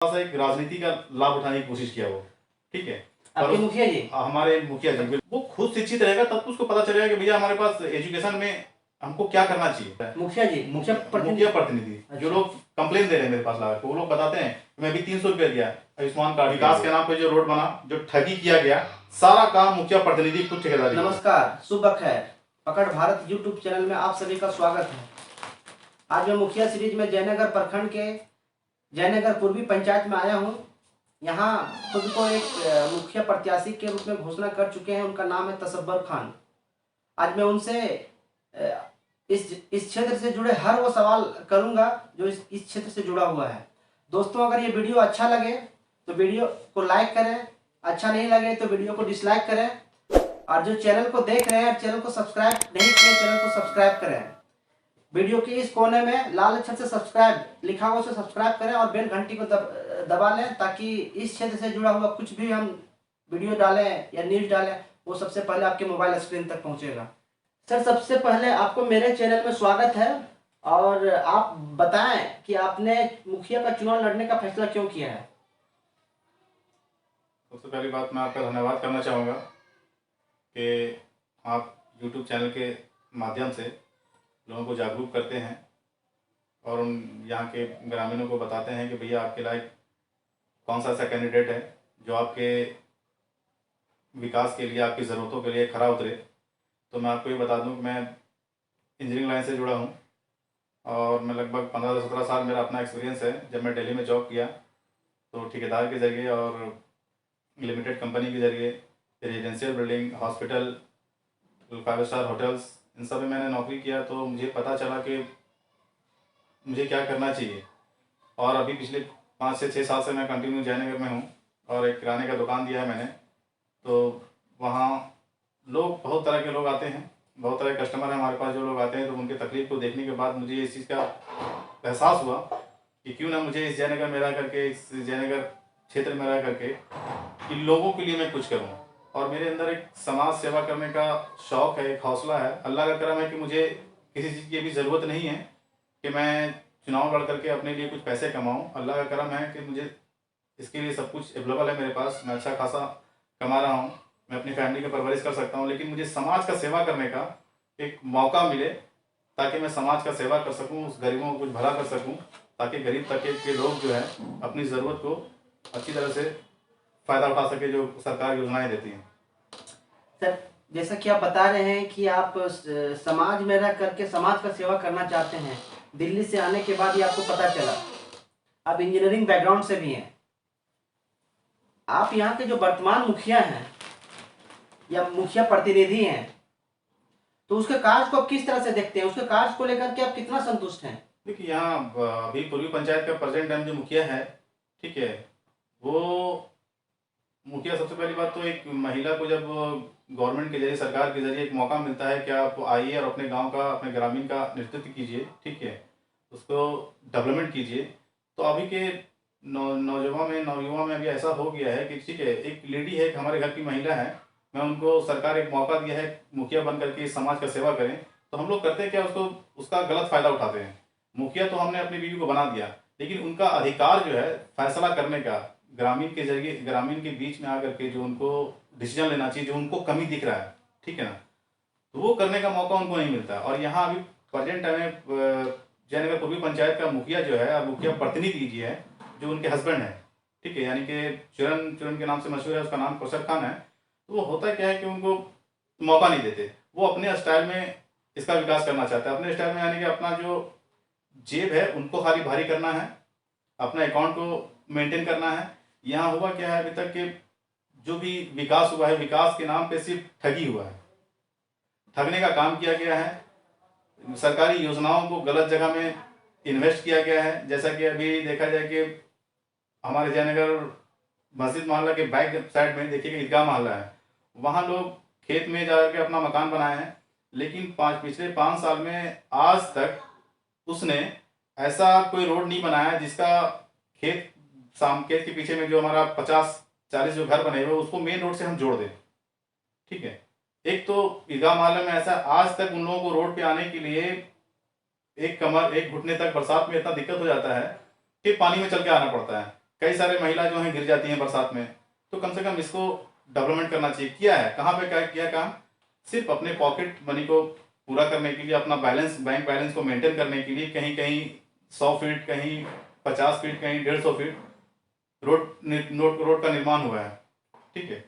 सा एक राजनीति का लाभ उठाने की कोशिश किया वो, ठीक है। आपके मुखिया जी? हमारे मुखिया जी वो खुद शिक्षित रहेगा तब तो उसको पता चलेगा कि भैया हमारे पास एजुकेशन में हमको क्या करना चाहिए। मुखिया जी, मुखिया प्रतिनिधि जो अच्छा। लोग कंप्लेन दे रहे हैं मेरे पास लाकर, वो लोग बताते हैं मैं भी 300 रुपया दिया आयुष्मान कार्ड विकास के नाम पे जो रोड बना, जो ठगी किया गया, सारा काम मुखिया प्रतिनिधि खुद ठेकेदारी। नमस्कार, सुबह खैर। पकड़ भारत यूट्यूब चैनल में आप सभी का स्वागत है। आज मैं मुखिया सीरीज में जयनगर प्रखंड के जयनगर पूर्वी पंचायत में आया हूँ। यहाँ खुद को एक मुखिया प्रत्याशी के रूप में घोषणा कर चुके हैं। उनका नाम है तसब्बर खान। आज मैं उनसे इस क्षेत्र से जुड़े हर वो सवाल करूंगा जो इस क्षेत्र से जुड़ा हुआ है। दोस्तों, अगर ये वीडियो अच्छा लगे तो वीडियो को लाइक करें, अच्छा नहीं लगे तो वीडियो को डिसलाइक करें, और जो चैनल को देख रहे हैं चैनल को सब्सक्राइब नहीं किए चैनल को सब्सक्राइब करें। वीडियो के इस कोने में लाल अक्षर से सब्सक्राइब लिखा हुआ उसे सब्सक्राइब करें और बेल घंटी को दबा लें, ताकि इस क्षेत्र से जुड़ा हुआ कुछ भी हम वीडियो डालें या न्यूज डालें वो सबसे पहले आपके मोबाइल स्क्रीन तक पहुंचेगा। सर, सबसे पहले आपको मेरे चैनल में स्वागत है, और आप बताएं कि आपने मुखिया का चुनाव लड़ने का फैसला क्यों किया है। सबसे पहली बात मैं आपका धन्यवाद करना चाहूँगा कि आप YouTube चैनल के माध्यम से लोगों को जागरूक करते हैं और उन यहाँ के ग्रामीणों को बताते हैं कि भैया आपके लायक कौन सा ऐसा कैंडिडेट है जो आपके विकास के लिए, आपकी ज़रूरतों के लिए खरा उतरे। तो मैं आपको ये बता दूं कि मैं इंजीनियरिंग लाइन से जुड़ा हूं और मैं लगभग 15 से 17 साल मेरा अपना एक्सपीरियंस है। जब मैं दिल्ली में जॉब किया तो ठेकेदार के ज़रिए और लिमिटेड कंपनी के ज़रिए residential building, hospital, 5 star hotels, इन सब में मैंने नौकरी किया। तो मुझे पता चला कि मुझे क्या करना चाहिए। और अभी पिछले 5 से 6 साल से मैं कंटिन्यू जयनगर में हूँ और एक किराने का दुकान दिया है मैंने। तो वहाँ लोग, बहुत तरह के लोग आते हैं, बहुत तरह के कस्टमर हैं हमारे पास जो लोग आते हैं। तो उनके तकलीफ को देखने के बाद मुझे इस चीज़ का एहसास हुआ कि क्यों ना मुझे इस जयनगर में रह करके, इस जयनगर क्षेत्र में रह करके कि लोगों के लिए मैं कुछ करूं। और मेरे अंदर एक समाज सेवा करने का शौक़ है, एक हौसला है। अल्लाह का करम है कि मुझे किसी चीज़ की भी ज़रूरत नहीं है कि मैं चुनाव लड़ करके अपने लिए कुछ पैसे कमाऊँ। अल्लाह का करम है कि मुझे इसके लिए सब कुछ अवेलेबल है मेरे पास। मैं अच्छा खासा कमा रहा हूँ, मैं अपनी फैमिली की परवरिश कर सकता हूँ। लेकिन मुझे समाज का सेवा करने का एक मौका मिले ताकि मैं समाज का सेवा कर सकूँ, उस गरीबों को कुछ भला कर सकूँ, ताकि गरीब तबके के लोग जो है अपनी ज़रूरत को अच्छी तरह से फ़ायदा उठा सके जो सरकार योजनाएं देती हैं। सर, जैसा कि आप बता रहे हैं कि आप समाज में रह करके समाज का सेवा करना चाहते हैं। दिल्ली से आने के बाद ही आपको पता चला। आप इंजीनियरिंग बैकग्राउंड से भी हैं। आप यहाँ के जो वर्तमान मुखिया हैं या मुखिया प्रतिनिधि हैं, तो उसके कार्य को आप किस तरह से देखते हैं? उसके कार्य को लेकर के आप कितना संतुष्ट हैं? देखिए, यहाँ अभी पूर्वी पंचायत का प्रेजेंट टाइम जो मुखिया है, ठीक है, वो मुखिया सबसे पहली बात तो एक महिला को जब गवर्नमेंट के जरिए, सरकार के जरिए एक मौका मिलता है कि आप आइए और अपने गांव का, अपने ग्रामीण का नेतृत्व कीजिए, ठीक है, उसको डेवलपमेंट कीजिए। तो अभी के नवयुवा में अभी ऐसा हो गया है कि ठीक है, एक लेडी है, एक हमारे घर की महिला है, मैं उनको सरकार एक मौका दिया है मुखिया बन करके इस समाज का सेवा करें। तो हम लोग करते हैं क्या, उसको उसका गलत फ़ायदा उठाते हैं। मुखिया तो हमने अपनी बीवी को बना दिया, लेकिन उनका अधिकार जो है फैसला करने का, ग्रामीण के जरिए, ग्रामीण के बीच में आकर के जो उनको डिसीजन लेना चाहिए, जो उनको कमी दिख रहा है, ठीक है ना, तो वो करने का मौका उनको नहीं मिलता। और यहाँ अभी प्रेजेंट टाइम में जयनगर पूर्वी पंचायत का मुखिया जो है, मुखिया प्रतिनिधि जी है, जो उनके हस्बैंड है, ठीक है, यानी कि चुरन चुरन के नाम से मशहूर है, उसका नाम कौशल खान है। तो वो होता क्या है कि उनको मौका नहीं देते। वो अपने स्टाइल में इसका विकास करना चाहते हैं, अपने स्टाइल में, यानी कि अपना जो जेब है उनको खाली भारी करना है, अपना अकाउंट को मेंटेन करना है। यहाँ हुआ क्या है अभी तक कि जो भी विकास हुआ है, विकास के नाम पे सिर्फ ठगी हुआ है, ठगने का काम किया गया है। सरकारी योजनाओं को गलत जगह में इन्वेस्ट किया गया है। जैसा कि अभी देखा जाए कि हमारे जयनगर मस्जिद मोहल्ला के बैक साइड में देखिएगा ईदगाह मोहल्ला है, वहाँ लोग खेत में जाकर के अपना मकान बनाए हैं, लेकिन पिछले 5 साल में आज तक उसने ऐसा कोई रोड नहीं बनाया जिसका खेत के पीछे में जो हमारा 50-40 जो घर बने हुए उसको मेन रोड से हम जोड़ दें, ठीक है। एक तो ईदगाह मोहल्ले में ऐसा, आज तक उन लोगों को रोड पे आने के लिए एक कमर, एक घुटने तक बरसात में इतना दिक्कत हो जाता है कि पानी में चल के आना पड़ता है। कई सारे महिला जो हैं गिर जाती हैं बरसात में। तो कम से कम इसको डेवलपमेंट करना चाहिए। किया है, कहाँ पे क्या किया काम? सिर्फ अपने पॉकेट मनी को पूरा करने के लिए, अपना बैलेंस, बैंक बैलेंस को मेंटेन करने के लिए कहीं कहीं 100 फीट, कहीं 50 फीट, कहीं 150 फीट रोड का निर्माण हुआ है, ठीक है।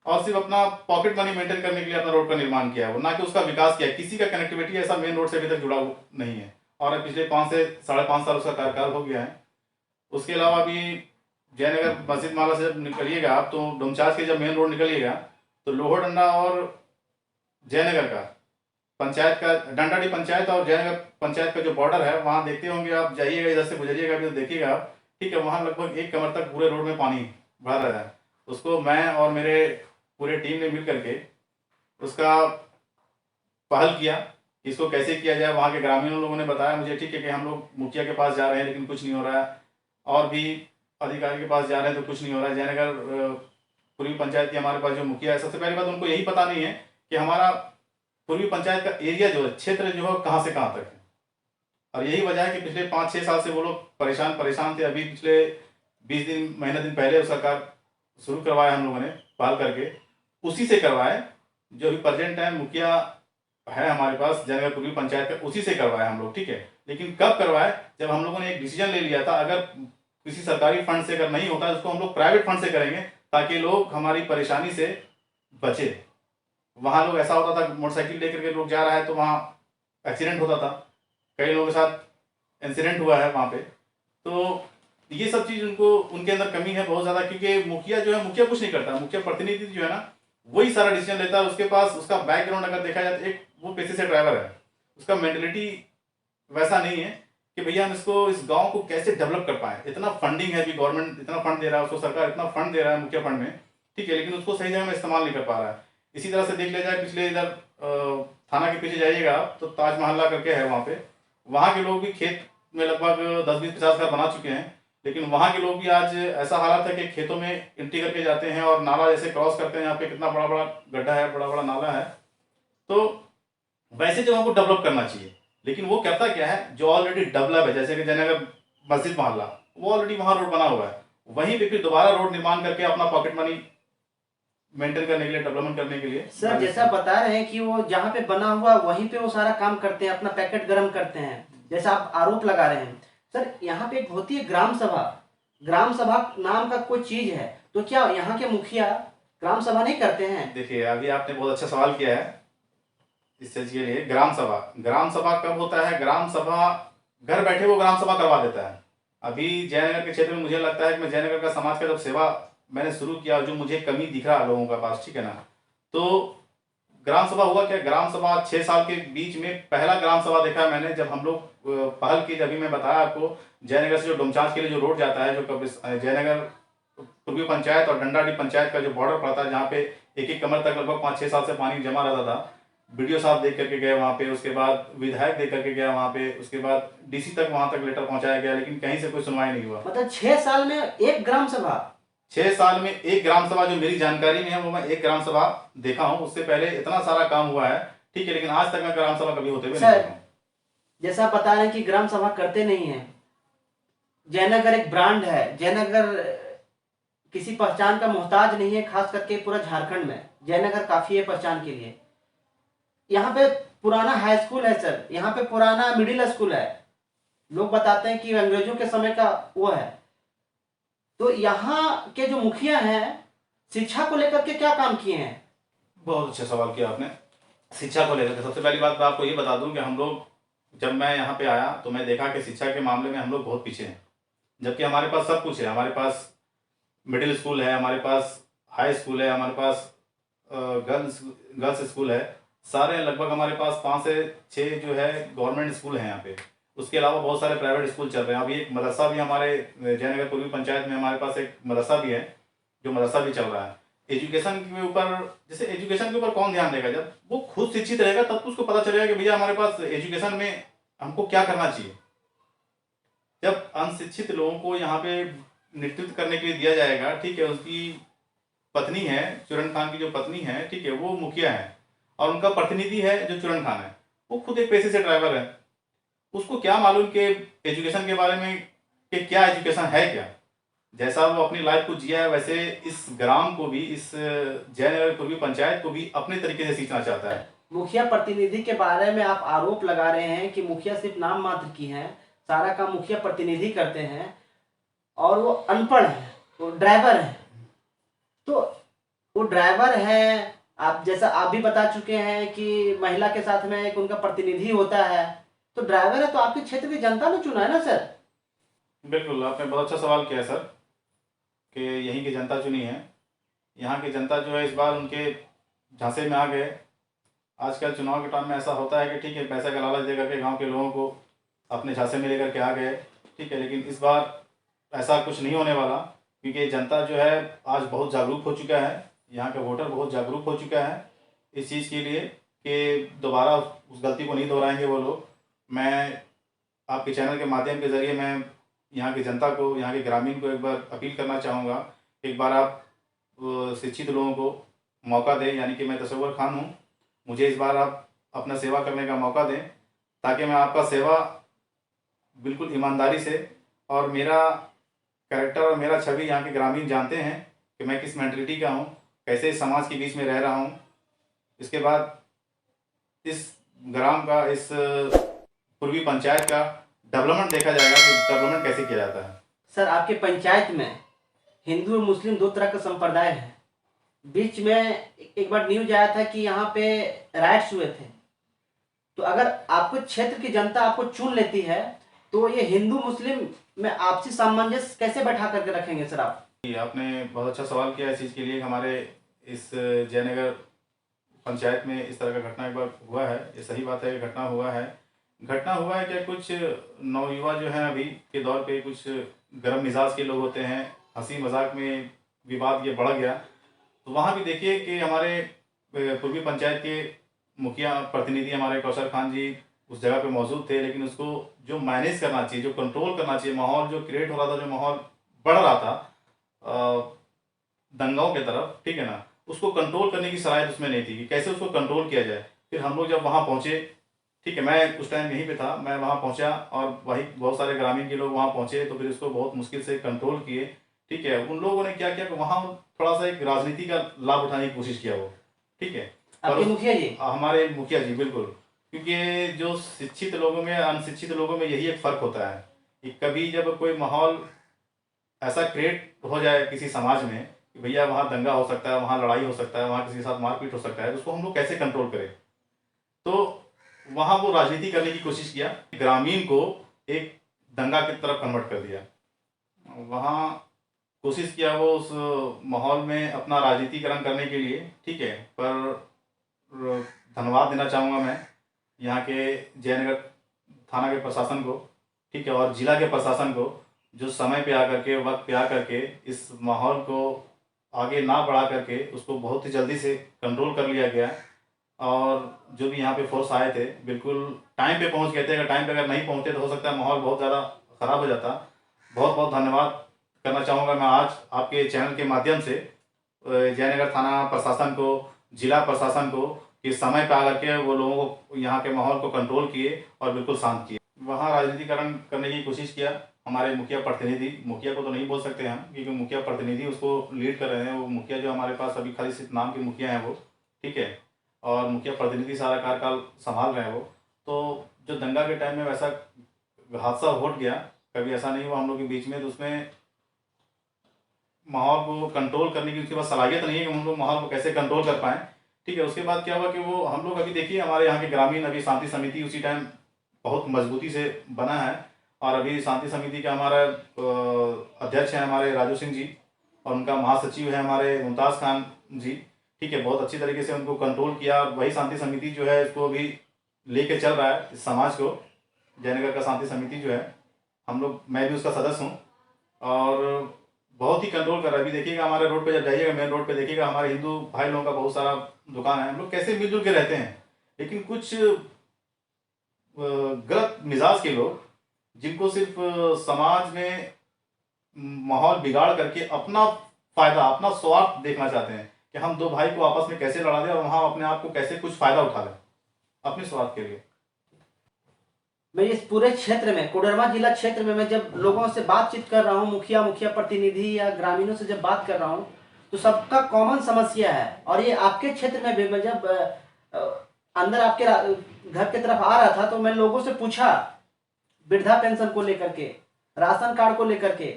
और सिर्फ अपना पॉकेट मनी मेंटेन करने के लिए अपना रोड का निर्माण किया है, वो ना कि उसका विकास किया है। किसी का कनेक्टिविटी ऐसा मेन रोड से अभी तक जुड़ा नहीं है। और पिछले 5 से 5.5 साल उसका कार्यकाल हो गया है। उसके अलावा अभी जयनगर मस्जिद माला से जब निकलिएगा आप, तो डोमचांच के जब मेन रोड निकलिएगा, तो लोहर डंडा और जयनगर का पंचायत का, डंडाडी पंचायत और जयनगर पंचायत का जो बॉर्डर है, वहाँ देखते होंगे आप, जाइएगा इधर से गुजरिएगा अभी तो देखिएगा आप, ठीक है। वहाँ लगभग 1 कमर तक पूरे रोड में पानी भर रहा है। उसको मैं और मेरे पूरे टीम ने मिल करके उसका पहल किया कि इसको कैसे किया जाए। वहाँ के ग्रामीणों लोगों ने बताया मुझे, ठीक है, कि हम लोग मुखिया के पास जा रहे हैं लेकिन कुछ नहीं हो रहा है, और भी अधिकारी के पास जा रहे हैं तो कुछ नहीं हो रहा है। जयनगर पूर्वी पंचायत की हमारे पास जो मुखिया है, सबसे पहली बात उनको यही पता नहीं है कि हमारा पूर्वी पंचायत का एरिया जो है, क्षेत्र जो है, कहाँ से कहाँ तक है। और यही वजह है कि पिछले 5-6 साल से वो लोग परेशान थे। अभी पिछले 20 दिन, महीने दिन पहले सरकार शुरू करवाया हम लोगों ने पहल करके, उसी से करवाए। जो अभी प्रेजेंट टाइम मुखिया है हमारे पास जयनगर पूर्वी पंचायत का, उसी से करवाए हम लोग, ठीक है। लेकिन कब करवाए? जब हम लोगों ने एक डिसीजन ले लिया था, अगर किसी सरकारी फंड से अगर नहीं होता, उसको हम लोग प्राइवेट फंड से करेंगे ताकि लोग हमारी परेशानी से बचे। वहाँ लोग ऐसा होता था, मोटरसाइकिल लेकर के लोग जा रहा है तो वहाँ एक्सीडेंट होता था, कई लोगों के साथ इंसिडेंट हुआ है वहाँ पे। तो ये सब चीज़ उनके अंदर कमी है बहुत ज़्यादा, क्योंकि मुखिया जो है, मुखिया कुछ नहीं करता। मुखिया प्रतिनिधि जो है ना, वही सारा डिसीजन लेता है। उसके पास उसका बैकग्राउंड अगर देखा जाए तो एक वो पेशे से ड्राइवर है, उसका मेंटेलिटी वैसा नहीं है कि भैया हम इसको, इस गांव को कैसे डेवलप कर पाए। इतना फंडिंग है, अभी गवर्नमेंट इतना फंड दे रहा है उसको, सरकार इतना फंड दे रहा है मुखिया फंड में, ठीक है, लेकिन उसको सही जगह में इस्तेमाल नहीं कर पा रहा है। इसी तरह से देख लिया जाए, पिछले इधर थाना के पीछे जाइएगा आप तो ताज मोहल्ला करके है वहाँ पे, वहाँ के लोग भी खेत में लगभग 10-20-50 घर बना चुके हैं। लेकिन वहाँ के लोग भी आज ऐसा हालत है कि खेतों में एंट्री करके जाते हैं और नाला जैसे क्रॉस करते हैं, यहाँ पे कितना बड़ा बड़ा गड्ढा है, बड़ा बड़ा नाला है। तो वैसे जगहों को डेवलप करना चाहिए। लेकिन वो करता क्या है, जो ऑलरेडी डेवलप है, जैसे कि जयनगर मस्जिद मोहल्ला, वो ऑलरेडी वहाँ रोड बना हुआ है, वहीं पे फिर दोबारा रोड निर्माण करके अपना पॉकेट मनी मेंटेन करने के लिए, डेवलपमेंट करने के लिए। सर जैसा बता रहे हैं कि वो जहाँ पे बना हुआ वहीं पे वो सारा काम करते हैं, अपना पैकेट गर्म करते हैं, जैसा आप आरोप लगा रहे हैं। सर यहाँ पे एक होती है ग्राम सभा, ग्राम सभा नाम का कोई चीज है, तो क्या यहाँ के मुखिया ग्राम सभा नहीं करते हैं? देखिए, अभी आपने बहुत अच्छा सवाल किया है इस चीज के लिए। ग्राम सभा, ग्राम सभा कब होता है? ग्राम सभा घर बैठे वो ग्राम सभा करवा देता है। अभी जयनगर के क्षेत्र में मुझे लगता है कि मैं जयनगर का समाज का जब सेवा मैंने शुरू किया, जो मुझे कमी दिख रहा है लोगों के पास, ठीक है ना, तो ग्राम सभा हुआ क्या, ग्राम सभा 6 साल के बीच में पहला ग्राम सभा देखा मैंने, जब हम लोग पहल की। अभी मैं बताया आपको, जयनगर से जो डोमचांच के लिए जो रोड जाता है, जो जयनगर पूर्वी पंचायत और डंडाडी पंचायत का जो बॉर्डर पड़ता है, जहाँ पे 1-1 कमर तक लगभग 5-6 साल से पानी जमा रहता था। वीडियो साहब देख करके गए वहाँ पे, उसके बाद विधायक देख करके गया वहाँ पे, उसके बाद डीसी तक वहाँ तक लेटर पहुँचाया गया, लेकिन कहीं से कोई सुनवाई नहीं हुआ। मतलब 6 साल में एक ग्राम सभा? 6 साल में एक ग्राम सभा, जो मेरी जानकारी में है वो मैं एक ग्राम सभा देखा हूँ। उससे पहले इतना सारा काम हुआ है, ठीक है, लेकिन आज तक मैं ग्राम सभा कभी होते हुए नहीं देखा हूँ। जैसा आप बता रहे हैं कि ग्राम सभा करते नहीं है, जयनगर एक ब्रांड है, जयनगर किसी पहचान का मोहताज नहीं है, खास करके पूरा झारखंड में जयनगर काफी है पहचान के लिए। यहाँ पे पुराना हाई स्कूल है सर, यहाँ पे पुराना मिडिल स्कूल है, लोग बताते हैं कि अंग्रेजों के समय का वो है। तो यहाँ के जो मुखिया हैं, शिक्षा को लेकर के क्या काम किए हैं? बहुत अच्छा सवाल किया आपने। शिक्षा को लेकर सबसे पहली बात मैं आपको ये बता दूं कि हम लोग, जब मैं यहाँ पे आया तो मैं देखा कि शिक्षा के मामले में हम लोग बहुत पीछे हैं, जबकि हमारे पास सब कुछ है। हमारे पास मिडिल स्कूल है, हमारे पास हाई स्कूल है, हमारे पास गर्ल्स स्कूल है, सारे लगभग हमारे पास 5 से 6 जो है गवर्नमेंट स्कूल हैं यहाँ पे। उसके अलावा बहुत सारे प्राइवेट स्कूल चल रहे हैं। अभी एक मदरसा भी हमारे जयनगर पूर्वी पंचायत में, हमारे पास एक मदरसा भी है, जो मदरसा भी चल रहा है। एजुकेशन के ऊपर, जैसे एजुकेशन के ऊपर कौन ध्यान देगा? जब वो खुद शिक्षित रहेगा तब उसको पता चलेगा कि भैया हमारे पास एजुकेशन में हमको क्या करना चाहिए। जब अनशिक्षित लोगों को यहाँ पे नेतृत्व करने के लिए दिया जाएगा, ठीक है, उसकी पत्नी है, चुरन खान की जो पत्नी है, ठीक है, वो मुखिया है और उनका प्रतिनिधि है जो चुरन खान है, वो खुद एक पेशे से ड्राइवर है। उसको क्या मालूम कि एजुकेशन के बारे में कि क्या एजुकेशन है क्या। जैसा वो अपनी लाइफ को जिया है वैसे इस ग्राम को भी, इस जयनगर पूर्वी पंचायत को भी अपने तरीके से सींचना चाहता है। मुखिया प्रतिनिधि के बारे में आप आरोप लगा रहे हैं कि मुखिया सिर्फ नाम मात्र की हैं, सारा काम मुखिया प्रतिनिधि करते हैं और वो अनपढ़ है, वो ड्राइवर है। तो वो ड्राइवर है, आप जैसा आप भी बता चुके हैं कि महिला के साथ में एक उनका प्रतिनिधि होता है। तो ड्राइवर है तो आपके क्षेत्र की जनता ने चुना है ना सर। बिल्कुल, आपने बहुत अच्छा सवाल किया सर, कि यहीं की जनता चुनी है। यहाँ की जनता जो है इस बार उनके झांसे में आ गए। आजकल चुनाव के टाइम में ऐसा होता है कि ठीक है, पैसा का लालच दे करके गाँव के लोगों को अपने झांसे में लेकर के आ गए, ठीक है। लेकिन इस बार ऐसा कुछ नहीं होने वाला, क्योंकि जनता जो है आज बहुत जागरूक हो चुका है, यहाँ के वोटर बहुत जागरूक हो चुका है इस चीज़ के लिए कि दोबारा उस गलती को नहीं दोहराएंगे वो लोग। मैं आपके चैनल के माध्यम के ज़रिए मैं यहाँ की जनता को, यहाँ के ग्रामीण को एक बार अपील करना चाहूँगा, एक बार आप शिक्षित लोगों को मौका दें, यानी कि मैं तसव्वुर खान हूँ, मुझे इस बार आप अपना सेवा करने का मौका दें, ताकि मैं आपका सेवा बिल्कुल ईमानदारी से, और मेरा कैरेक्टर और मेरा छवि यहाँ के ग्रामीण जानते हैं कि मैं किस मेंटलिटी का हूँ, कैसे इस समाज के बीच में रह रहा हूँ। इसके बाद इस ग्राम का, इस पूर्वी पंचायत का डेवलपमेंट देखा जाएगा कि डेवलपमेंट कैसे किया जाता है। सर आपके पंचायत में हिंदू और मुस्लिम दो तरह का संप्रदाय है। बीच में एक बार न्यूज आया था कि यहाँ पे राइट्स हुए थे। तो अगर आपको क्षेत्र की जनता आपको चुन लेती है तो ये हिंदू मुस्लिम में आपसी सामंजस्य कैसे बैठा करके रखेंगे सर आप? आपने बहुत अच्छा सवाल किया इस चीज़ के लिए। हमारे इस जयनगर पंचायत में इस तरह का घटना एक बार हुआ है, ये सही बात है कि घटना हुआ है। घटना हुआ है कि कुछ नवयुवा जो हैं अभी के दौर पे कुछ गर्म मिजाज के लोग होते हैं, हंसी मजाक में विवाद ये बढ़ गया। तो वहाँ भी देखिए कि हमारे पूर्वी पंचायत के मुखिया प्रतिनिधि हमारे कौशल खान जी उस जगह पे मौजूद थे, लेकिन उसको जो मैनेज करना चाहिए, जो कंट्रोल करना चाहिए, माहौल जो क्रिएट हो रहा था, जो माहौल बढ़ रहा था दंगाओं की तरफ, ठीक है ना, उसको कंट्रोल करने की सलाहियत उसमें नहीं थी कि कैसे उसको कंट्रोल किया जाए। फिर हम लोग जब वहाँ पहुँचे, ठीक है, मैं उस टाइम यहीं पे था, मैं वहाँ पहुँचा और वही बहुत सारे ग्रामीण के लोग वहाँ पहुँचे, तो फिर उसको बहुत मुश्किल से कंट्रोल किए, ठीक है। उन लोगों ने क्या किया कि वहाँ थोड़ा सा एक राजनीति का लाभ उठाने की कोशिश किया वो, ठीक है। आपके मुखिया जी? हमारे मुखिया जी, बिल्कुल। क्योंकि जो शिक्षित लोगों में अनशिक्षित लोगों में यही एक फ़र्क होता है कि कभी जब कोई माहौल ऐसा क्रिएट हो जाए किसी समाज में कि भैया वहाँ दंगा हो सकता है, वहाँ लड़ाई हो सकता है, वहाँ किसी के साथ मारपीट हो सकता है, तो उसको हम लोग कैसे कंट्रोल करें। तो वहाँ वो राजनीति करने की कोशिश किया, ग्रामीण को एक दंगा की तरफ कन्वर्ट कर दिया। वहाँ कोशिश किया वो उस माहौल में अपना राजनीतिकरण करने के लिए, ठीक है। पर धन्यवाद देना चाहूँगा मैं यहाँ के जयनगर थाना के प्रशासन को, ठीक है, और ज़िला के प्रशासन को, जो समय पे आकर के, वक्त पे आकर के इस माहौल को आगे ना बढ़ा करके उसको बहुत ही जल्दी से कंट्रोल कर लिया गया। और जो भी यहाँ पे फोर्स आए थे बिल्कुल टाइम पे पहुँच गए थे। अगर टाइम पे अगर नहीं पहुँचते तो हो सकता है माहौल बहुत ज़्यादा ख़राब हो जाता। बहुत बहुत धन्यवाद करना चाहूँगा मैं आज आपके चैनल के माध्यम से जयनगर थाना प्रशासन को, जिला प्रशासन को, कि समय पे आकर के वो लोगों को, यहाँ के माहौल को कंट्रोल किए और बिल्कुल शांत किए। वहाँ राजनीतिकरण करने की कोशिश किया हमारे मुखिया प्रतिनिधि, मुखिया को तो नहीं बोल सकते हम क्योंकि मुखिया प्रतिनिधि उसको लीड कर रहे हैं। वो मुखिया जो हमारे पास अभी खाली सिर्फ नाम के मुखिया हैं वो, ठीक है, और मुखिया प्रतिनिधि सारा कार्यकाल संभाल रहे हैं वो। तो जो दंगा के टाइम में वैसा हादसा हो गया, कभी ऐसा नहीं हुआ हम लोग के बीच में, तो उसमें माहौल को कंट्रोल करने की उसके पास सलाहियत नहीं है कि हम लोग माहौल को कैसे कंट्रोल कर पाएँ, ठीक है। उसके बाद क्या हुआ कि वो हम लोग अभी देखिए हमारे यहाँ के ग्रामीण अभी शांति समिति उसी टाइम बहुत मजबूती से बना है, और अभी शांति समिति का हमारा अध्यक्ष हैं हमारे राजू सिंह जी, और उनका महासचिव है हमारे मुमताज़ खान जी, ठीक है। बहुत अच्छी तरीके से उनको कंट्रोल किया। वही शांति समिति जो है इसको अभी लेके चल रहा है इस समाज को। जयनगर का शांति समिति जो है हम लोग, मैं भी उसका सदस्य हूँ, और बहुत ही कंट्रोल कर रहा है। अभी देखिएगा हमारे रोड पे जब जाइएगा, मेन रोड पे देखिएगा हमारे हिंदू भाई लोगों का बहुत सारा दुकान है। हम लोग कैसे मिलजुल के रहते हैं, लेकिन कुछ गलत मिजाज के लोग जिनको सिर्फ समाज में माहौल बिगाड़ करके अपना फायदा, अपना स्वार्थ देखना चाहते हैं कि हम दो भाई को आपस में कैसे लड़ा दें और वहाँ अपने आप को कैसे कुछ फायदा उठा लें अपने स्वार्थ के लिए। मैं इस पूरे क्षेत्र में, कोडरमा जिला क्षेत्र में, मैं जब लोगों से बातचीत कर रहा हूँ, मुखिया प्रतिनिधि या ग्रामीणों से जब बात कर रहा हूँ, तो सबका कॉमन समस्या है। और ये आपके क्षेत्र में भी, मैं जब अंदर आपके घर की तरफ आ रहा था तो मैं लोगों से पूछा वृद्धा पेंशन को लेकर के, राशन कार्ड को लेकर के,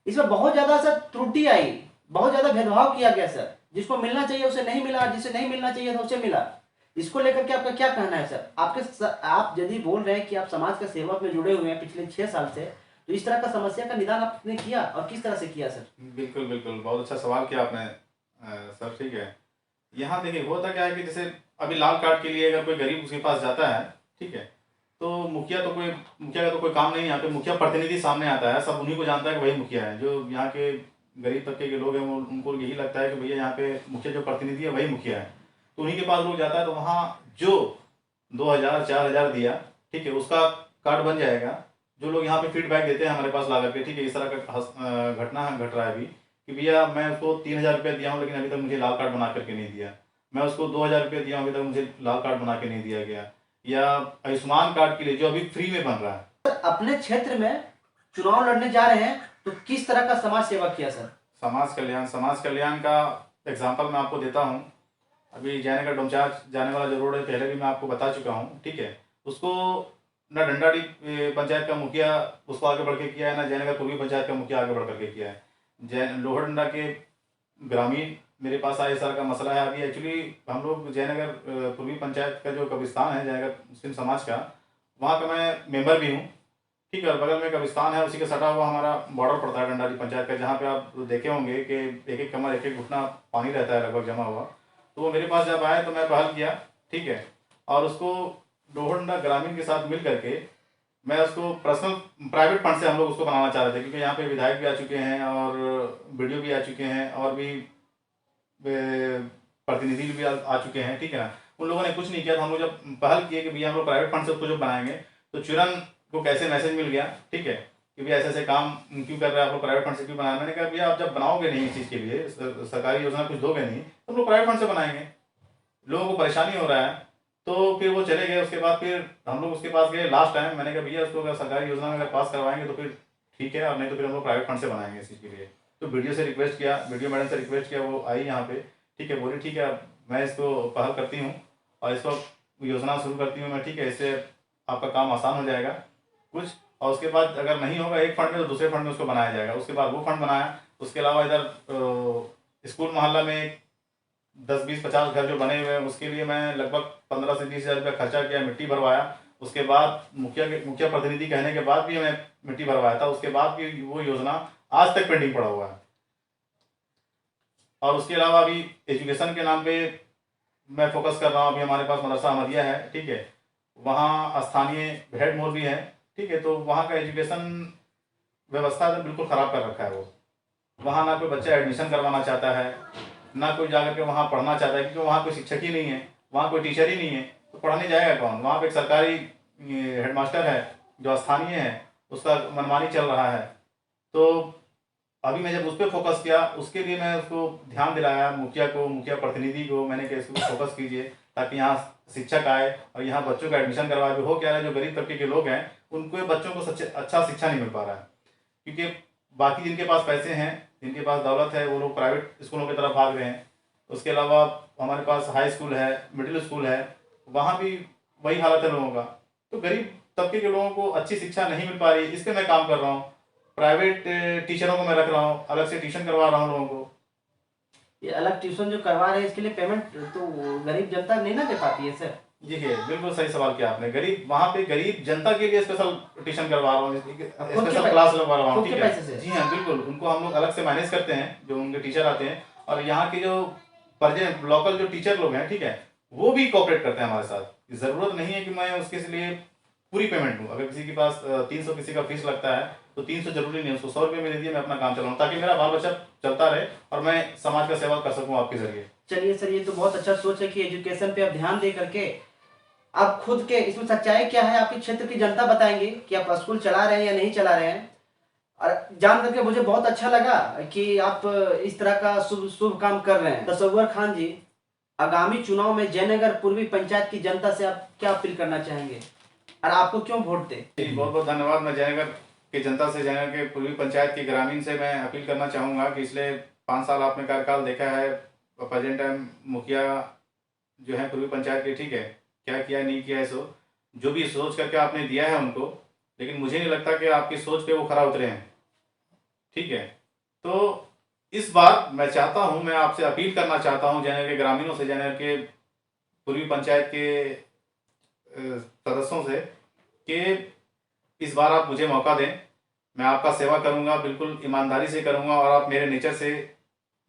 इसमें बहुत ज्यादा सर त्रुटि आई, बहुत ज्यादा भेदभाव किया गया सर। जिसको मिलना चाहिए उसे नहीं मिला, जिसे नहीं मिलना चाहिए तो उसे मिला। इसको लेकर के आपका क्या कहना है सर? आप यदि बोल रहे हैं कि आप समाज के सेवक में जुड़े हुए हैं पिछले 6 साल से, तो इस तरह का समस्या का निदान आपने किया और किस तरह से किया सर? बिल्कुल बिल्कुल, बहुत अच्छा सवाल किया आपने सर। ठीक है, यहाँ देखिए होता क्या है कि जैसे अभी लाल कार्ड के लिए अगर कोई गरीब उसके पास जाता है, ठीक है, तो मुखिया का तो कोई काम नहीं है यहाँ पे। मुखिया प्रतिनिधि सामने आता है, सब उन्हीं को जानता है कि वही मुखिया है। जो यहाँ के गरीब तबके के लोग हैं वो, उनको यही लगता है कि भैया यहाँ पे मुखिया जो प्रतिनिधि है वही मुखिया है। तो उन्हीं के पास लोग जाता है, तो वहाँ जो 2000 4000 दिया, ठीक है, उसका कार्ड बन जाएगा। जो लोग यहाँ पे फीडबैक देते हैं हमारे पास ला करके, ठीक है, इस तरह का घटना घट रहा है अभी कि भैया मैं उसको 3000 रुपये दिया हूँ लेकिन अभी तक मुझे लाल कार्ड बना करके नहीं दिया। मैं उसको 2000 रुपये दिया हूँ, अभी तक मुझे लाल कार्ड बना के नहीं दिया गया। या आयुष्मान कार्ड के लिए जो अभी फ्री में बन रहा है। सर, अपने क्षेत्र में चुनाव लड़ने जा रहे हैं तो किस तरह का समाज सेवा किया सर? समाज कल्याण का एग्जाम्पल मैं आपको देता हूँ। अभी जयनगर डोमचार जाने वाला जो रोड है, पहले भी मैं आपको बता चुका हूँ, ठीक है। उसको ना डंडाडी पंचायत का मुखिया उसको आगे बढ़ के किया है, ना जयनगर पूर्वी पंचायत का मुखिया आगे बढ़ करके किया है। लोहरडंडा के ग्रामीण मेरे पास आए, इस तरह का मसला है। अभी एक्चुअली हम लोग जयनगर पूर्वी पंचायत का जो कब्रिस्तान है जयनगर मुस्लिम समाज का, वहाँ का मैं मेंबर भी हूँ, ठीक है। और बगल में कब्रिस्तान है, उसी के सटा हुआ हमारा बॉर्डर पड़ता है डंडारी पंचायत का, जहाँ पे आप देखे होंगे कि एक एक कमर एक एक घुटना पानी रहता है लगभग जमा हुआ। तो वो मेरे पास जब आए तो मैं पहल किया, ठीक है, और उसको लोहरडंडा ग्रामीण के साथ मिल करके मैं उसको पर्सनल प्राइवेट फंड से हम लोग उसको बनाना चाह रहे थे, क्योंकि यहाँ पे विधायक भी आ चुके हैं और वीडियो भी आ चुके हैं और भी प्रतिनिधि भी आ चुके हैं, ठीक है ना। उन लोगों ने कुछ नहीं किया। तो हम लोग जब पहल किए कि भैया हम लोग प्राइवेट फंड से उसको जो बनाएंगे, तो चुरन को कैसे मैसेज मिल गया, ठीक है, कि भैया ऐसे ऐसे काम क्यों कर रहे हैं आप लोग, प्राइवेट फंड से क्यों बनाए। मैंने कहा भैया आप जब बनाओगे नहीं इस चीज़ के लिए, सरकारी योजना कुछ दोगे नहीं, तो हम लोग प्राइवेट फंड से बनाएंगे। लोगों को परेशानी हो रहा है। तो फिर वो चले गए। उसके बाद फिर हम लोग उसके पास गए लास्ट टाइम। मैंने कहा भैया उसको अगर सरकारी योजना में अगर पास करवाएंगे तो फिर ठीक है, और नहीं तो फिर हम लोग प्राइवेट फंड से बनाएंगे इस चीज़ के लिए। तो वीडियो से रिक्वेस्ट किया, वीडियो मैडम से रिक्वेस्ट किया, वो आई यहाँ पे, ठीक है, बोली ठीक है मैं इसको पहल करती हूँ और इसको योजना शुरू करती हूँ मैं, ठीक है, इससे आपका काम आसान हो जाएगा कुछ। और उसके बाद अगर नहीं होगा एक फंड में तो दूसरे फंड में उसको बनाया जाएगा। उसके बाद वो फंड बनाया। उसके अलावा इधर स्कूल मोहल्ला में 10 20 50 घर जो बने हुए हैं, उसके लिए मैं लगभग 15 से 20 हज़ार रुपया खर्चा किया, मिट्टी भरवाया। उसके बाद मुखिया प्रतिनिधि कहने के बाद भी मैं मिट्टी भरवाया था। उसके बाद भी वो योजना आज तक पेंडिंग पड़ा हुआ है। और उसके अलावा अभी एजुकेशन के नाम पे मैं फोकस कर रहा हूँ। अभी हमारे पास मदरसा अहमदिया है, ठीक है, वहाँ स्थानीय हेड मोल भी है, ठीक है। तो वहाँ का एजुकेशन व्यवस्था तो बिल्कुल ख़राब कर रखा है। वो वहाँ ना कोई बच्चा एडमिशन करवाना चाहता है, ना कोई जाकर के वहाँ पढ़ना चाहता है, क्योंकि वहाँ कोई शिक्षक ही नहीं है, वहाँ कोई टीचर ही नहीं है, तो पढ़ाने जाएगा कौन। वहाँ पे एक सरकारी हेडमास्टर है जो स्थानीय है, उसका मनमानी चल रहा है। तो अभी मैं जब उस पर फोकस किया, उसके लिए मैं उसको ध्यान दिलाया, मुखिया को, मुखिया प्रतिनिधि को मैंने कहा इसको फोकस कीजिए ताकि यहाँ शिक्षक आए और यहाँ बच्चों का एडमिशन करवाए। हो क्या रहा है, जो गरीब तबके के लोग हैं उनको बच्चों को अच्छा शिक्षा नहीं मिल पा रहा है, क्योंकि बाकी जिनके पास पैसे हैं, जिनके पास दौलत है, वो लोग प्राइवेट स्कूलों की तरफ भाग रहे हैं। उसके अलावा हमारे पास हाई स्कूल है, मिडिल स्कूल है, वहाँ भी वही हालत है लोगों का। तो गरीब तबके के लोगों को अच्छी शिक्षा नहीं मिल पा रही। इस पर मैं काम कर रहा हूँ। प्राइवेट टीचरों को मैं रख रहा हूँ, अलग से ट्यूशन करवा रहा हूँ लोगों को। ये अलग ट्यूशन जो करवा रहे हैं इसके लिए पेमेंट तो गरीब जनता नहीं ना दे पाती है सर? देखिए बिल्कुल सही सवाल किया आपने। गरीब, वहाँ पे गरीब जनता के लिए स्पेशल ट्यूशन करवा रहा हूँ, स्पेशल क्लास लगवा रहा हूँ, ठीक है। जी हाँ बिल्कुल, उनको हम लोग अलग से मैनेज करते हैं, जो उनके टीचर आते हैं। और यहाँ के जो लोकल जो टीचर लोग हैं, ठीक है, वो भी कोऑपरेट करते हैं हमारे साथ। जरूरत नहीं है कि मैं उसके लिए पूरी पेमेंट दूँ। अगर किसी के पास 300 किसी का फीस लगता है तो 300 जरूरी नहीं है, उसको 100 रुपये में दे दिए, मैं अपना काम चलाऊँ ताकि मेरा बाल बच्चा चलता रहे और मैं समाज का सेवा कर सकूँ आपके जरिए। चलिए सर, ये तो बहुत अच्छा सोच है कि एजुकेशन पे आप ध्यान दे करके आप खुद के, इसमें सच्चाई क्या है आपके क्षेत्र की जनता बताएंगे कि आप स्कूल चला रहे हैं या नहीं चला रहे हैं। और जान करके मुझे बहुत अच्छा लगा कि आप इस तरह का शुभ काम कर रहे हैं। तसव्वुर खान जी, आगामी चुनाव में जयनगर पूर्वी पंचायत की जनता से आप क्या अपील करना चाहेंगे? और आपको क्यों वोट दे। जी, बहुत बहुत धन्यवाद। मैं जयनगर की जनता से, जयनगर के पूर्वी पंचायत के ग्रामीण से मैं अपील करना चाहूँगा कि पिछले 5 साल आपने कार्यकाल देखा है, प्रेजेंट टाइम मुखिया जो है पूर्वी पंचायत के, ठीक है, क्या किया नहीं किया है सो जो भी सोच करके आपने दिया है उनको, लेकिन मुझे नहीं लगता कि आपकी सोच पे वो खरा उतरे हैं, ठीक है। तो इस बार मैं चाहता हूँ, मैं आपसे अपील करना चाहता हूँ जयनगर के ग्रामीणों से, जयनगर के पूर्वी पंचायत के सदस्यों से, कि इस बार आप मुझे मौका दें। मैं आपका सेवा करूंगा, बिल्कुल ईमानदारी से करूंगा, और आप मेरे नेचर से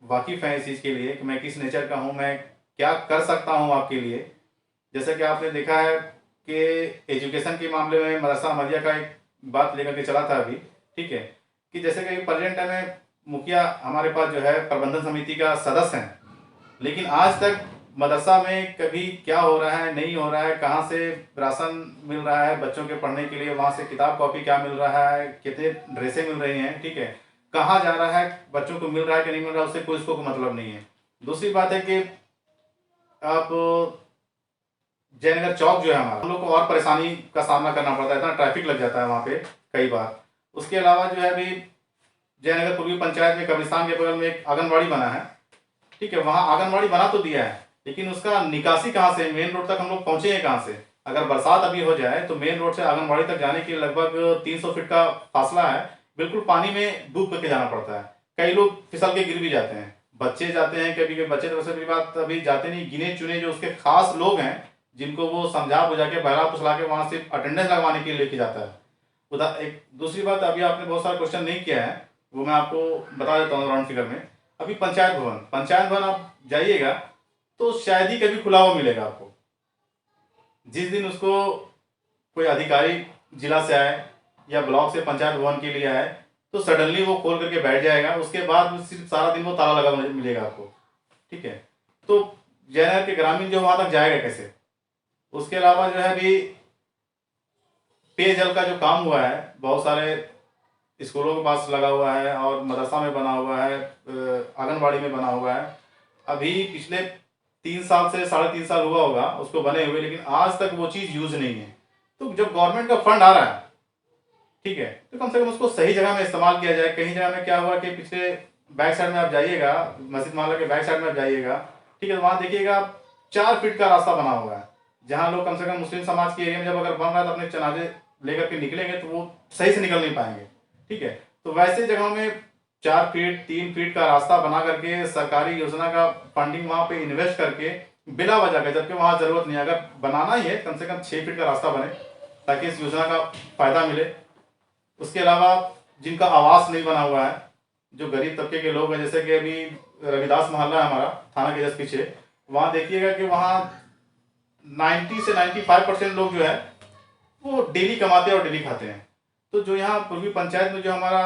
वाकिफ़ हैं इस चीज़ के लिए कि मैं किस नेचर का हूं, मैं क्या कर सकता हूं आपके लिए। जैसे कि आपने देखा है कि एजुकेशन के मामले में मदरसा अहमदिया का एक बात लेकर के चला था अभी, ठीक है, कि जैसे कि प्रेजेंट में मुखिया हमारे पास जो है प्रबंधन समिति का सदस्य हैं, लेकिन आज तक मदरसा में कभी क्या हो रहा है, नहीं हो रहा है, कहाँ से राशन मिल रहा है बच्चों के पढ़ने के लिए, वहाँ से किताब कॉपी क्या मिल रहा है, कितने ड्रेसें मिल रही हैं, ठीक है, कहाँ जा रहा है, बच्चों को मिल रहा है कि नहीं मिल रहा है, उससे कोई इसको मतलब नहीं है। दूसरी बात है कि आप जयनगर चौक जो है हमारा, हम लोग को और परेशानी का सामना करना पड़ता है, इतना ट्रैफिक लग जाता है वहाँ पे कई बार। उसके अलावा जो है अभी जयनगर पूर्वी पंचायत में कब्रिस्तान के बगल में एक आंगनबाड़ी बना है, ठीक है, वहाँ आंगनबाड़ी बना तो दिया है, लेकिन उसका निकासी कहाँ से, मेन रोड तक हम लोग पहुंचे हैं कहाँ से। अगर बरसात अभी हो जाए तो मेन रोड से आंगनबाड़ी तक जाने के लिए लगभग 300 फीट का फासला है, बिल्कुल पानी में डूब करके जाना पड़ता है, कई लोग फिसल के गिर भी जाते हैं, बच्चे जाते हैं, कभी कभी बच्चे तो वैसे भी बात अभी जाते नहीं, गिने चुने जो उसके खास लोग हैं जिनको वो समझा बुझा के बहला फुसला के वहां से अटेंडेंस लगवाने के लिए लेके जाता है। उधर एक दूसरी बात, अभी आपने बहुत सारा क्वेश्चन नहीं किया है, वो मैं आपको बता देता हूँ राउंड फिगर में। अभी पंचायत भवन आप जाइएगा तो शायद ही कभी खुला हुआ मिलेगा आपको। जिस दिन उसको कोई अधिकारी जिला से आए या ब्लॉक से पंचायत भवन के लिए आए तो सडनली वो खोल करके बैठ जाएगा, उसके बाद सिर्फ सारा दिन वो ताला लगा मिलेगा आपको, ठीक है। तो जयनगर के ग्रामीण जो वहां तक जाएगा कैसे। उसके अलावा जो है अभी पेयजल का जो काम हुआ है, बहुत सारे स्कूलों के पास लगा हुआ है और मदरसा में बना हुआ है, आंगनबाड़ी में बना हुआ है। अभी पिछले 3 साल से 3.5 साल हुआ होगा उसको बने हुए, लेकिन आज तक वो चीज़ यूज नहीं है। तो जब गवर्नमेंट का फंड आ रहा है, ठीक है, तो कम से कम उसको सही जगह में इस्तेमाल किया जाए। कहीं जगह में क्या हुआ कि पिछले बैक साइड में आप जाइएगा, मस्जिद मोहल्ला के बैक साइड में आप जाइएगा, ठीक है, तो वहाँ देखिएगा 4 फीट का रास्ता बना हुआ है, जहाँ लोग कम से कम मुस्लिम समाज के एरिया में जब अगर बन रहा है तो अपने जनाजे लेकर के निकलेंगे तो वो सही से निकल नहीं पाएंगे, ठीक है। तो वैसे जगहों में 4 फीट 3 फीट का रास्ता बना करके सरकारी योजना का फंडिंग वहाँ पे इन्वेस्ट करके बिना वजह का, जबकि वहाँ जरूरत नहीं है, अगर बनाना ही है कम से कम 6 फीट का रास्ता बने ताकि इस योजना का फायदा मिले। उसके अलावा जिनका आवास नहीं बना हुआ है, जो गरीब तबके के लोग हैं, जैसे कि अभी रविदास मोहल्ला है हमारा थाना के जस्ट पीछे, वहाँ देखिएगा कि वहाँ 90 से 95% लोग जो है वो डेली कमाते हैं और डेली खाते हैं। तो जो यहाँ पूर्वी पंचायत में जो हमारा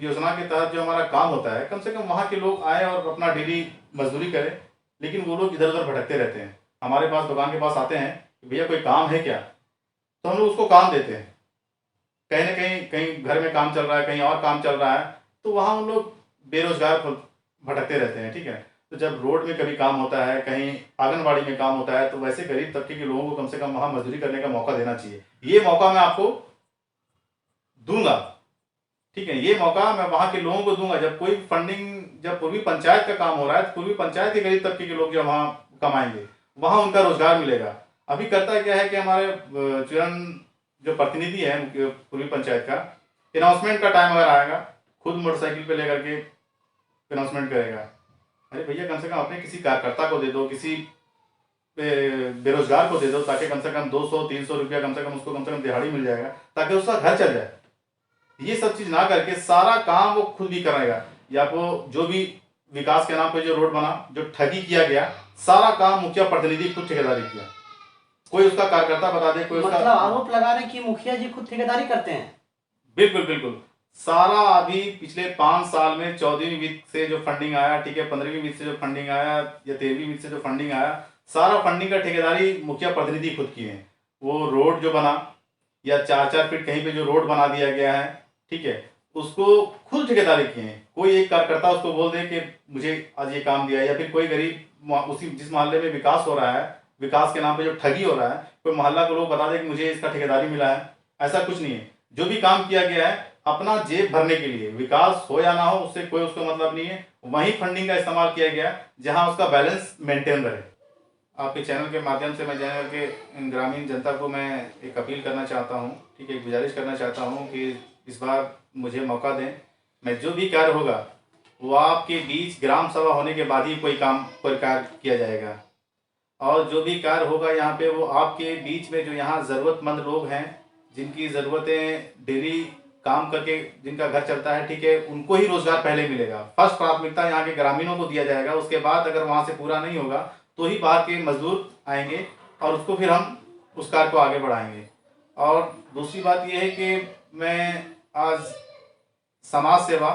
योजना के तहत जो हमारा काम होता है, कम से कम वहाँ के लोग आए और अपना डेली मजदूरी करें, लेकिन वो लोग इधर उधर भटकते रहते हैं। हमारे पास दुकान के पास आते हैं, भैया कोई काम है क्या, तो हम लोग उसको काम देते हैं। कहीं ना कहीं कहीं घर में काम चल रहा है, कहीं और काम चल रहा है, तो वहाँ उन लोग बेरोजगार भटकते रहते हैं, ठीक है। तो जब रोड में कभी काम होता है, कहीं आंगनबाड़ी में काम होता है, तो वैसे गरीब तबके के लोगों को कम से कम वहाँ मजदूरी करने का मौका देना चाहिए। ये मौका मैं आपको दूंगा, ठीक है, ये मौका मैं वहाँ के लोगों को दूंगा। जब कोई फंडिंग, जब पूर्वी पंचायत का काम हो रहा है तो पूर्वी पंचायत के गरीब तबके के लोग जो वहाँ कमाएंगे, वहाँ उनका रोजगार मिलेगा। अभी करता क्या है कि हमारे चुरन जो प्रतिनिधि है पूर्वी पंचायत का, अनाउंसमेंट का टाइम अगर आएगा खुद मोटरसाइकिल पे लेकर के अनाउंसमेंट करेगा। अरे भैया कम से कम अपने किसी कार्यकर्ता को दे दो, किसी बेरोजगार को दे दो, ताकि कम से कम 200-300 रुपया कम से कम उसको कम से कम दिहाड़ी मिल जाएगा, ताकि उसका घर चल जाए। ये सब चीज ना करके सारा काम वो खुद भी कराएगा, या वो जो भी विकास के नाम पे जो रोड बना, जो ठगी किया गया, सारा काम मुखिया प्रतिनिधि खुद ठेकेदारी किया। कोई उसका कार्यकर्ता बता दे, कोई उसका, मतलब आरोप लगा रहे कि मुखिया जी खुद ठेकेदारी करते हैं। बिल्कुल बिल्कुल। सारा अभी पिछले 5 साल में 14वीं वित्त से जो फंडिंग आया, ठीक है, 15वीं वित्त से जो फंडिंग आया या 13वीं वित्त से जो फंडिंग आया, सारा फंडिंग का ठेकेदारी मुखिया प्रतिनिधि खुद किए हैं। वो रोड जो बना या 4-4 फीट कहीं पे जो रोड बना दिया गया है, ठीक है, उसको खुद ठेकेदारी किए हैं। कोई एक कार्यकर्ता उसको बोल दे कि मुझे आज ये काम दिया, या फिर कोई गरीब उसी जिस मोहल्ले में विकास हो रहा है, विकास के नाम पे जो ठगी हो रहा है, कोई मोहल्ला को लोग बता दें कि मुझे इसका ठेकेदारी मिला है, ऐसा कुछ नहीं है। जो भी काम किया गया है अपना जेब भरने के लिए, विकास हो या ना हो उससे कोई उसको मतलब नहीं है, वही फंडिंग का इस्तेमाल किया गया जहां उसका बैलेंस मेंटेन रहे। आपके चैनल के माध्यम से मैं चैनल के ग्रामीण जनता को मैं एक अपील करना चाहता हूँ, ठीक है, एक गुजारिश करना चाहता हूँ कि इस बार मुझे मौका दें। मैं जो भी कार्य होगा वो आपके बीच ग्राम सभा होने के बाद ही कोई कार्य किया जाएगा, और जो भी कार्य होगा यहाँ पे वो आपके बीच में जो यहाँ ज़रूरतमंद लोग हैं, जिनकी ज़रूरतें डेली काम करके जिनका घर चलता है, ठीक है, उनको ही रोज़गार पहले मिलेगा। फर्स्ट प्राथमिकता यहाँ के ग्रामीणों को दिया जाएगा, उसके बाद अगर वहाँ से पूरा नहीं होगा तो ही बाहर के मजदूर आएंगे और उसको फिर हम उस कार्य को आगे बढ़ाएंगे। और दूसरी बात यह है कि मैं आज समाज सेवा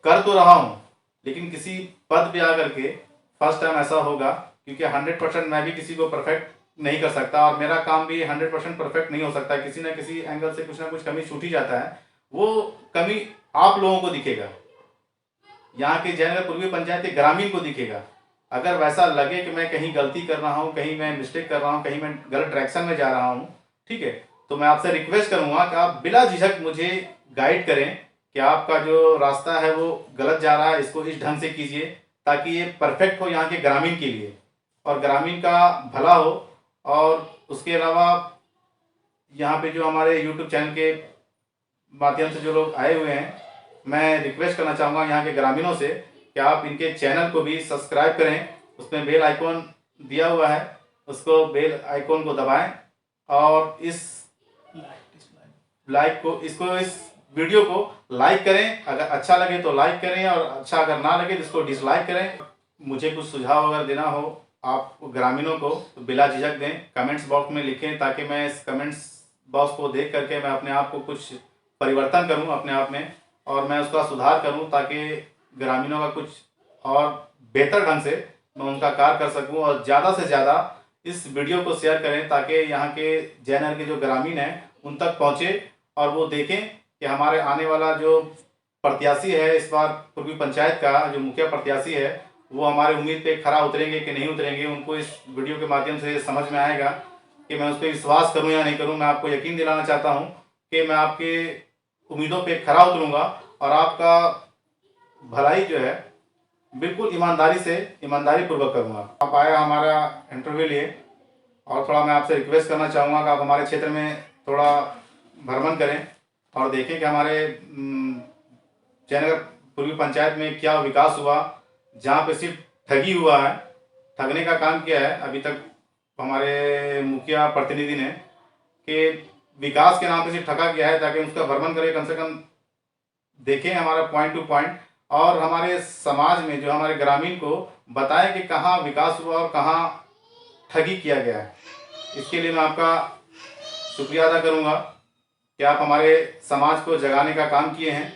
कर तो रहा हूँ, लेकिन किसी पद पे आकर के फर्स्ट टाइम ऐसा होगा, क्योंकि 100% मैं भी किसी को परफेक्ट नहीं कर सकता और मेरा काम भी 100% परफेक्ट नहीं हो सकता। किसी ना किसी एंगल से कुछ ना कुछ कमी छूट ही जाता है, वो कमी आप लोगों को दिखेगा, यहाँ के जयनगर पूर्वी पंचायत के ग्रामीण को दिखेगा। अगर वैसा लगे कि मैं कहीं गलती कर रहा हूँ, कहीं मैं मिस्टेक कर रहा हूँ, कहीं मैं गलत डायरेक्शन में जा रहा हूँ, ठीक है, तो मैं आपसे रिक्वेस्ट करूँगा कि आप बिला झिझक मुझे गाइड करें कि आपका जो रास्ता है वो गलत जा रहा है, इसको इस ढंग से कीजिए ताकि ये परफेक्ट हो यहाँ के ग्रामीण के लिए और ग्रामीण का भला हो। और उसके अलावा यहाँ पे जो हमारे यूट्यूब चैनल के माध्यम से जो लोग आए हुए हैं, मैं रिक्वेस्ट करना चाहूँगा यहाँ के ग्रामीणों से कि आप इनके चैनल को भी सब्सक्राइब करें। उसमें बेल आइकॉन दिया हुआ है, उसको बेल आइकॉन को दबाएं और इस वीडियो को लाइक करें। अगर अच्छा लगे तो लाइक करें और अच्छा अगर ना लगे तो इसको डिसलाइक करें। मुझे कुछ सुझाव अगर देना हो आप ग्रामीणों को तो बिला झिझक दें, कमेंट्स बॉक्स में लिखें, ताकि मैं इस कमेंट्स बॉक्स को देख करके मैं अपने आप को कुछ परिवर्तन करूं अपने आप में और मैं उसका सुधार करूं, ताकि ग्रामीणों का कुछ और बेहतर ढंग से मैं उनका कार्य कर सकूं। और ज़्यादा से ज़्यादा इस वीडियो को शेयर करें ताकि यहाँ के जयनगर के जो ग्रामीण हैं उन तक पहुँचे और वो देखें कि हमारे आने वाला जो प्रत्याशी है इस बार पूर्वी पंचायत का जो मुखिया प्रत्याशी है वो हमारे उम्मीद पे खरा उतरेंगे कि नहीं उतरेंगे। उनको इस वीडियो के माध्यम से समझ में आएगा कि मैं उस पर विश्वास करूं या नहीं करूं। मैं आपको यकीन दिलाना चाहता हूं कि मैं आपके उम्मीदों पे खरा उतरूंगा और आपका भलाई जो है बिल्कुल ईमानदारी पूर्वक करूंगा। आप आया हमारा इंटरव्यू लिए और थोड़ा मैं आपसे रिक्वेस्ट करना चाहूँगा कि आप हमारे क्षेत्र में थोड़ा भ्रमण करें और देखें कि हमारे जयनगर पूर्वी पंचायत में क्या विकास हुआ। जहाँ पे सिर्फ ठगी हुआ है, ठगने का काम किया है अभी तक हमारे मुखिया प्रतिनिधि ने, कि विकास के नाम पे सिर्फ ठगा गया है, ताकि उसका भ्रमण करें, कम से कम देखें हमारा पॉइंट टू पॉइंट और हमारे समाज में जो हमारे ग्रामीण को बताएं कि कहाँ विकास हुआ और कहाँ ठगी किया गया है। इसके लिए मैं आपका शुक्रिया अदा करूँगा कि आप हमारे समाज को जगाने का काम किए हैं।